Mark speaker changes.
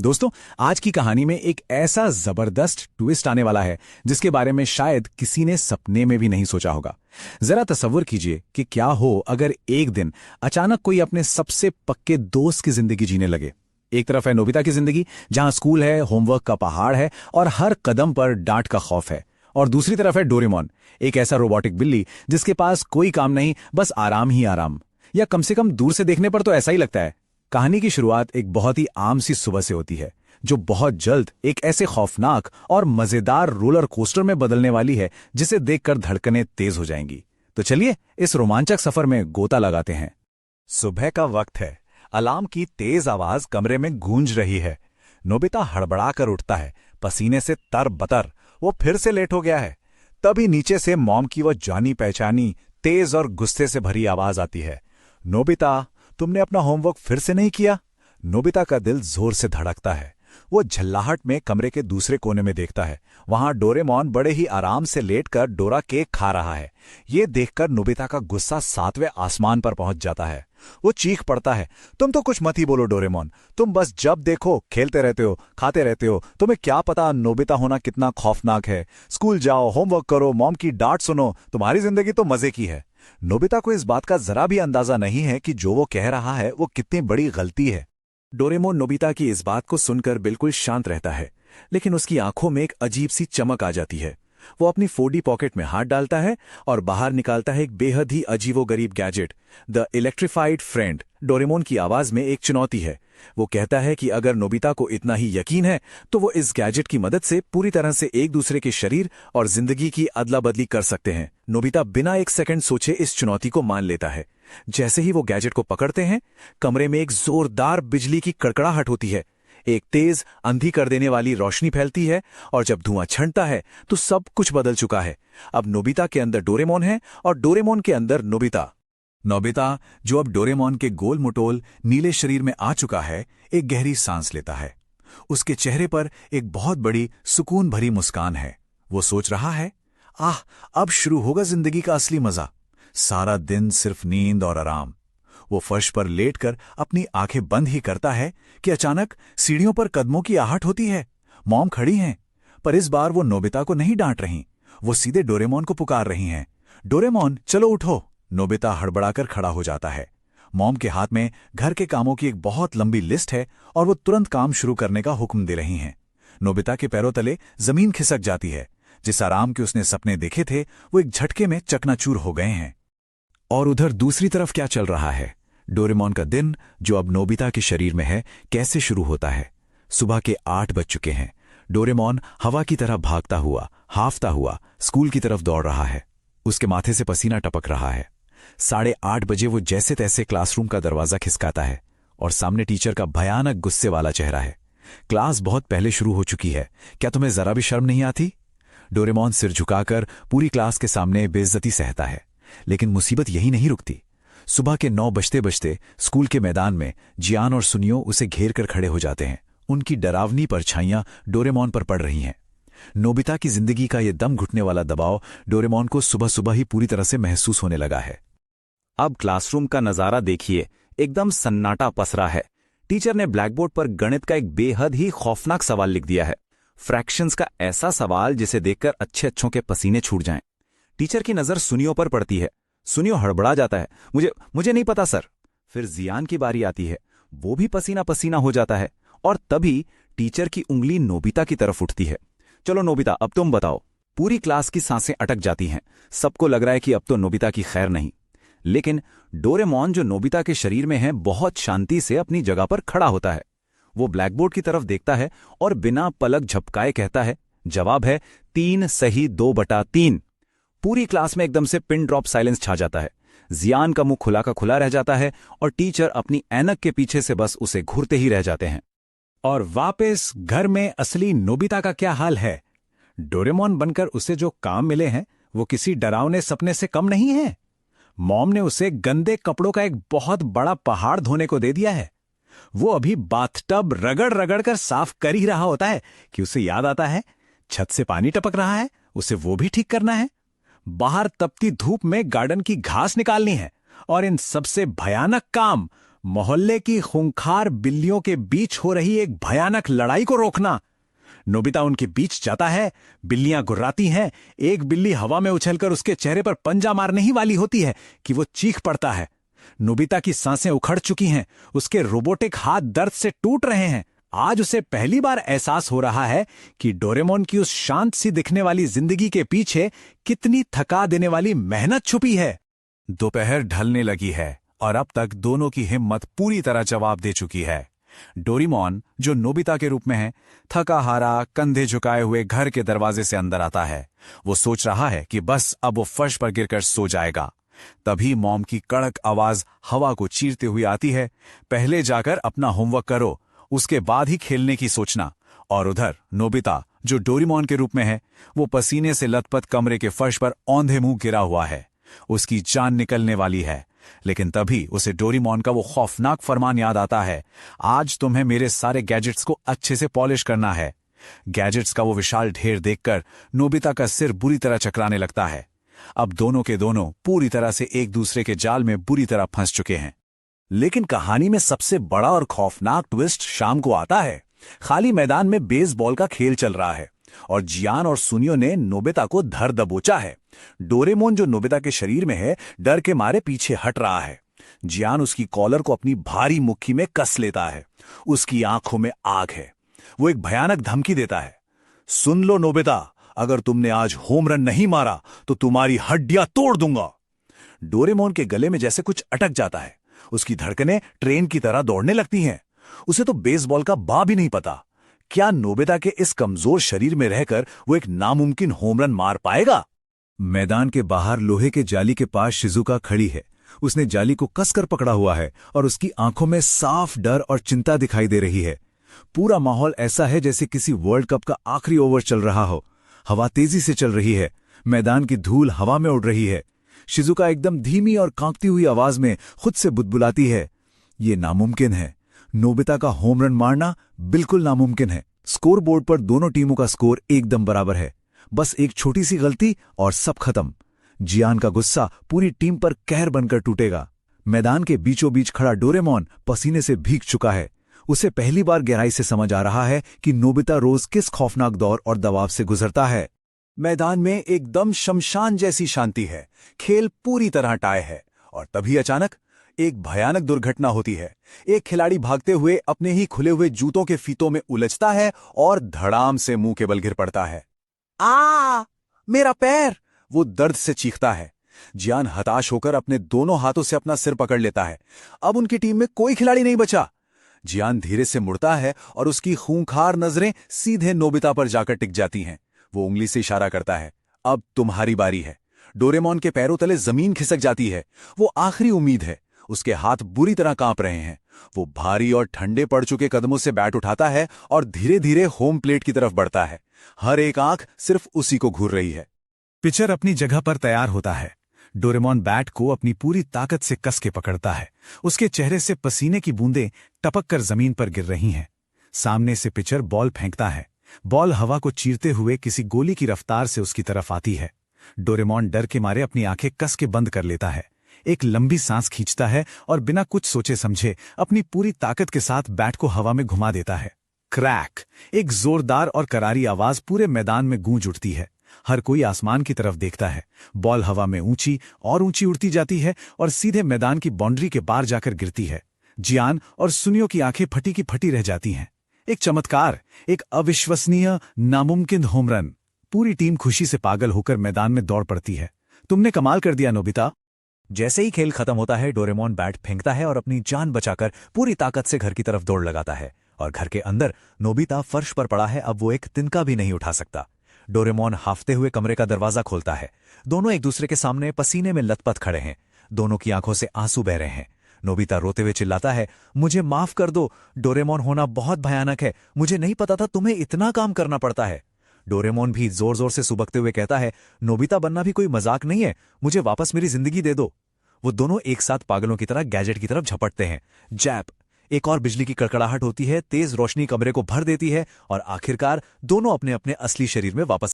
Speaker 1: दोस्तों, आज की कहानी में एक ऐसा जबरदस्त ट्विस्ट आने वाला है जिसके बारे में शायद किसी ने सपने में भी नहीं सोचा होगा। जरा तसव्वुर कीजिए कि क्या हो अगर एक दिन अचानक कोई अपने सबसे पक्के दोस्त की जिंदगी जीने लगे। एक तरफ है नोबिता की जिंदगी, जहां स्कूल है, होमवर्क का पहाड़ है और हर कदम पर डांट का खौफ है। और दूसरी तरफ है डोरेमोन, एक ऐसा रोबोटिक बिल्ली जिसके पास कोई काम नहीं, बस आराम ही आराम। या कम से कम दूर से देखने पर तो ऐसा ही लगता है। कहानी की शुरुआत एक बहुत ही आम सी सुबह से होती है, जो बहुत जल्द एक ऐसे खौफनाक और मजेदार रोलर कोस्टर में बदलने वाली है जिसे देखकर धड़कनें तेज हो जाएंगी। तो चलिए इस रोमांचक सफर में गोता लगाते हैं।
Speaker 2: सुबह का वक्त है। अलार्म की तेज आवाज कमरे में गूंज रही है। नोबिता हड़बड़ाकर उठता है, पसीने से तरबतर। वो फिर से लेट हो गया है। तभी नीचे से मॉम की वो जानी पहचानी तेज और गुस्से से भरी आवाज आती है। नोबिता, तुमने अपना होमवर्क फिर से नहीं किया? नोबिता का दिल जोर से धड़कता है। वो झल्लाहट में कमरे के दूसरे कोने में देखता है। वहां डोरेमोन बड़े ही आराम से लेटकर डोरा केक खा रहा है। ये देखकर नोबिता का गुस्सा 7वें आसमान पर पहुंच जाता है। वो चीख पड़ता है, तुम तो कुछ मत ही बोलो डोरेमोन, तुम बस जब देखो खेलते रहते हो, खाते रहते हो। तुम्हें क्या पता नोबिता होना कितना खौफनाक है। स्कूल जाओ, होमवर्क करो, मॉम की डांट सुनो, तुम्हारी जिंदगी तो मजे की है। नोबिता को इस बात का जरा भी अंदाजा नहीं है कि जो वो कह रहा है वो कितनी बड़ी गलती है।
Speaker 1: डोरेमोन नोबिता की इस बात को सुनकर बिल्कुल शांत रहता है, लेकिन उसकी आंखों में एक अजीब सी चमक आ जाती है। वो अपनी फोडी पॉकेट में हाथ डालता है और बाहर निकालता है एक बेहद ही अजीबोगरीब gadget, the electrified friend. Doraemon की आवाज में एक चुनौती है। वो कहता है कि अगर नोबिता को इतना ही यकीन है तो वो इस गैजेट की मदद से पूरी तरह से एक दूसरे के शरीर और जिंदगी की अदला बदली कर सकते हैं। नोबिता बिना एक सेकंड सोचे इस चुनौती को मान लेता है। जैसे ही वो गैजेट को पकड़ते हैं, कमरे में एक जोरदार बिजली की कड़कड़ाहट होती है। एक तेज अंधी कर देने वाली रोशनी फैलती है और जब धुआं छंटता है तो सब कुछ बदल चुका है। अब नोबिता के अंदर डोरेमोन है और डोरेमोन के अंदर नोबिता। नोबिता, जो अब डोरेमोन के गोल मटोल नीले शरीर में आ चुका है, एक गहरी सांस लेता है। उसके चेहरे पर एक बहुत बड़ी सुकून भरी मुस्कान है। वो सोच रहा है, आह, अब शुरू होगा जिंदगी का असली मजा। सारा दिन सिर्फ नींद और आराम। वो फर्श पर लेटकर अपनी आंखें बंद ही करता है कि अचानक सीढ़ियों पर कदमों की आहट होती है। मॉम खड़ी हैं, पर इस बार वो नोबिता को नहीं डांट रही। वो सीधे डोरेमोन को पुकार रही हैं। डोरेमोन, चलो उठो। नोबिता हड़बड़ाकर खड़ा हो जाता है। मॉम के हाथ में घर के कामों की एक बहुत लंबी लिस्ट है और वो तुरंत काम शुरू करने का हुक्म दे रही हैं। नोबिता के पैरों तले जमीन खिसक जाती है। जिस आराम के उसने सपने देखे थे वो एक झटके में चकनाचूर हो गए हैं। और उधर दूसरी तरफ क्या चल रहा है? डोरेमोन का दिन, जो अब नोबिता के शरीर में है, कैसे शुरू होता है? सुबह के 8 बज चुके हैं। डोरेमोन हवा की तरह भागता हुआ, हाफता हुआ स्कूल की तरफ दौड़ रहा है। उसके माथे से पसीना टपक रहा है। 8:30 बजे वो जैसे तैसे क्लासरूम का दरवाजा खिसकाता है और सामने टीचर का भयानक गुस्से वाला चेहरा है। क्लास बहुत पहले शुरू हो चुकी है, क्या तुम्हें जरा भी शर्म नहीं आती? डोरेमोन सिर झुकाकर पूरी क्लास के सामने बेइज्जती सहता है। लेकिन मुसीबत यही नहीं रुकती। सुबह के 9 बजते बजते स्कूल के मैदान में जियान और सुनियो उसे घेर कर खड़े हो जाते हैं। उनकी डरावनी परछाइयां डोरेमोन पर पड़ रही हैं। नोबिता की जिंदगी का यह दम घुटने वाला दबाव डोरेमोन को सुबह सुबह ही पूरी तरह से महसूस होने लगा है।
Speaker 2: अब क्लासरूम का नजारा देखिए, एकदम सन्नाटा पसरा है। टीचर ने ब्लैकबोर्ड पर गणित का एक बेहद ही खौफनाक सवाल लिख दिया है। फ्रैक्शंस का ऐसा सवाल जिसे देखकर अच्छे अच्छों के पसीने छूट जाएं। टीचर की नजर सुनियो पर पड़ती है। सुनियो हड़बड़ा जाता है, मुझे नहीं पता सर। फिर जियान की बारी आती है। वो भी पसीना पसीना हो जाता है। और तभी टीचर की उंगली नोबिता की तरफ उठती है। चलो नोबिता, अब तुम बताओ। पूरी क्लास की सांसें अटक जाती हैं। सबको लग रहा है कि अब तो नोबिता की खैर नहीं। लेकिन डोरेमोन, जो नोबिता के शरीर में है, बहुत शांति से अपनी जगह पर खड़ा होता है। वो ब्लैकबोर्ड की तरफ देखता है और बिना पलक झपकाए कहता है, जवाब है 3 सही 2/3। पूरी क्लास में एकदम से पिन ड्रॉप साइलेंस छा जाता है। जियान का मुंह खुला का खुला रह जाता है और टीचर अपनी ऐनक के पीछे से बस उसे घूरते ही रह जाते हैं।
Speaker 1: और वापस घर में असली नोबिता का क्या हाल है? डोरेमोन बनकर उसे जो काम मिले हैं वो किसी डरावने सपने से कम नहीं है। मॉम ने उसे गंदे कपड़ों का एक बहुत बड़ा पहाड़ धोने को दे दिया है। वो अभी बाथटब रगड़ रगड़ कर साफ कर ही रहा होता है कि उसे याद आता है छत से पानी टपक रहा है, उसे वो भी ठीक करना है। बाहर तपती धूप में गार्डन की घास निकालनी है और इन सबसे भयानक काम मोहल्ले की खूंखार बिल्लियों के बीच हो रही एक भयानक लड़ाई को रोकना। नोबिता उनके बीच जाता है, बिल्लियां गुर्राती हैं, एक बिल्ली हवा में उछलकर उसके चेहरे पर पंजा मारने ही वाली होती है कि वो चीख पड़ता है। नोबिता की सांसें उखड़ चुकी हैं, उसके रोबोटिक हाथ दर्द से टूट रहे हैं। आज उसे पहली बार एहसास हो रहा है कि डोरेमोन की उस शांत सी दिखने वाली जिंदगी के पीछे कितनी थका देने वाली मेहनत छुपी है। दोपहर ढलने लगी है और अब तक दोनों की हिम्मत पूरी तरह जवाब दे चुकी है। डोरेमोन, जो नोबिता के रूप में है, थका हारा कंधे झुकाए हुए घर के दरवाजे से अंदर आता है। वो सोच रहा है कि बस अब वो फर्श पर गिरकर सो जाएगा। तभी मॉम की कड़क आवाज हवा को चीरते हुए आती है, पहले जाकर अपना होमवर्क करो, उसके बाद ही खेलने की सोचना। और उधर नोबिता, जो डोरेमोन के रूप में है, वो पसीने से लथपथ कमरे के फर्श पर औंधे मुंह गिरा हुआ है। उसकी जान निकलने वाली है। लेकिन तभी उसे डोरेमोन का वो खौफनाक फरमान याद आता है, आज तुम्हें मेरे सारे गैजेट्स को अच्छे से पॉलिश करना है। गैजेट्स का वो विशाल ढेर देखकर नोबिता का सिर बुरी तरह चकराने लगता है। अब दोनों के दोनों पूरी तरह से एक दूसरे के जाल में बुरी तरह फंस चुके हैं। लेकिन कहानी में सबसे बड़ा और खौफनाक ट्विस्ट शाम को आता है। खाली मैदान में बेसबॉल का खेल चल रहा है और जियान और सुनियो ने नोबिता को धर दबोचा है। डोरेमोन, जो नोबिता के शरीर में है, डर के मारे पीछे हट रहा है। जियान उसकी कॉलर को अपनी भारी मुट्ठी में कस लेता है। उसकी आंखों में आग है। वो एक भयानक धमकी देता है, सुन लो नोबिता, अगर तुमने आज होम रन नहीं मारा तो तुम्हारी हड्डियां तोड़ दूंगा। डोरेमोन के गले में जैसे कुछ अटक जाता है। उसकी धड़कनें ट्रेन की तरह दौड़ने लगती हैं। उसे तो बेसबॉल का बा भी नहीं पता। क्या नोबिता के इस कमजोर शरीर में रहकर वो एक नामुमकिन होम रन मार पाएगा? मैदान के बाहर लोहे के जाली के पास शिजुका खड़ी है। उसने जाली को कसकर पकड़ा हुआ है और उसकी आंखों में साफ डर और चिंता दिखाई दे रही है। पूरा माहौल ऐसा है जैसे किसी वर्ल्ड कप का आखिरी ओवर चल रहा हो। हवा तेजी से चल रही है। मैदान की धूल हवा में उड़ रही है। शिजुका एकदम धीमी और कांपती हुई आवाज में खुद से बुदबुलाती है, ये नामुमकिन है। नोबिता का होम रन मारना बिल्कुल नामुमकिन है। स्कोर बोर्ड पर दोनों टीमों का स्कोर एकदम बराबर है। बस एक छोटी सी गलती और सब खत्म। जियान का गुस्सा पूरी टीम पर कहर बनकर टूटेगा। मैदान के बीचों बीच खड़ा डोरेमोन पसीने से भीग चुका है। उसे पहली बार गहराई से समझ आ रहा है कि नोबिता रोज किस खौफनाक दौर और दबाव से गुजरता है। मैदान में एकदम शमशान जैसी शांति है। खेल पूरी तरह टाई है और तभी अचानक एक भयानक दुर्घटना होती है। एक खिलाड़ी भागते हुए अपने ही खुले हुए जूतों के फीतों में उलझता है और धड़ाम से मुंह के बल गिर पड़ता है। आ, मेरा पैर! वो दर्द से चीखता है। जियान हताश होकर अपने दोनों हाथों से अपना सिर पकड़ लेता है। अब उनकी टीम में कोई खिलाड़ी नहीं बचा। जियान धीरे से मुड़ता है और उसकी खूंखार नजरें सीधे नोबिता पर जाकर टिक जाती हैं। वो उंगली से इशारा करता है, अब तुम्हारी बारी है। डोरेमोन के पैरों तले जमीन खिसक जाती है। वो आखिरी उम्मीद है। उसके हाथ बुरी तरह कांप रहे हैं। वो भारी और ठंडे पड़ चुके कदमों से बैट उठाता है और धीरे धीरे होम प्लेट की तरफ बढ़ता है। हर एक आंख सिर्फ उसी को घूर रही है। पिचर अपनी जगह पर तैयार होता है। डोरेमोन बैट को अपनी पूरी ताकत से कस के पकड़ता है। उसके चेहरे से पसीने की बूंदें टपक कर जमीन पर गिर रही हैं। सामने से पिचर बॉल फेंकता है। बॉल हवा को चीरते हुए किसी गोली की रफ्तार से उसकी तरफ आती है। डोरेमोन डर के मारे अपनी आंखें कस के बंद कर लेता है। एक लंबी सांस खींचता है और बिना कुछ सोचे समझे अपनी पूरी ताकत के साथ बैट को हवा में घुमा देता है। क्रैक! एक जोरदार और करारी आवाज पूरे मैदान में गूंज उठती है। हर कोई आसमान की तरफ देखता है। बॉल हवा में ऊंची और ऊंची उड़ती जाती है और सीधे मैदान की बाउंड्री के पार जाकर गिरती है। जियान और सुनियो की आंखें फटी की फटी रह जाती हैं। एक चमत्कार, एक अविश्वसनीय, नामुमकिन होम रन। पूरी टीम खुशी से पागल होकर मैदान में दौड़ पड़ती है। तुमने कमाल कर दिया नोबिता। जैसे ही खेल खत्म होता है, डोरेमोन बैट फेंकता है और अपनी जान बचाकर पूरी ताकत से घर की तरफ दौड़ लगाता है। और घर के अंदर नोबिता फर्श पर पड़ा है। अब वो एक तिनका भी नहीं उठा सकता। डोरेमोन हाफते हुए कमरे का दरवाजा खोलता है। दोनों एक दूसरे के सामने पसीने में लथपथ खड़े हैं। दोनों की आंखों से आंसू बह रहे हैं। नोबिता रोते हुए चिल्लाता है, मुझे माफ कर दो। डोरेमोन होना बहुत भयानक है। मुझे नहीं पता था तुम्हें इतना काम करना पड़ता है। डोरेमोन भी जोर जोर से सुबकते हुए कहता है, नोबिता बनना भी कोई मजाक नहीं है। मुझे वापस मेरी जिंदगी दे दो। वो दोनों एक साथ पागलों की तरह गैजेट की तरफ झपटते हैं। जैप! एक और बिजली की कड़कड़ाहट होती है। तेज रोशनी कमरे को भर देती है और आखिरकार दोनों अपने अपने असली शरीर में वापस